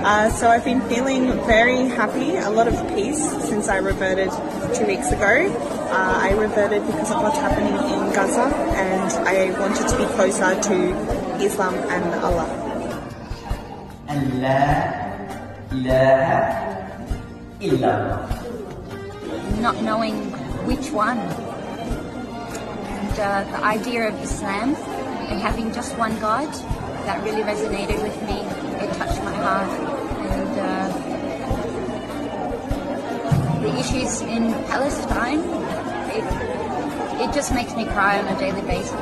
So I've been feeling very happy, a lot of peace since I reverted 2 weeks ago. I reverted because of what's happening in Gaza, and I wanted to be closer to Islam and Allah. Not knowing which one. And the idea of Islam and having just one God, that really resonated with me. It touched my heart. And the issues in Palestine, it just makes me cry on a daily basis.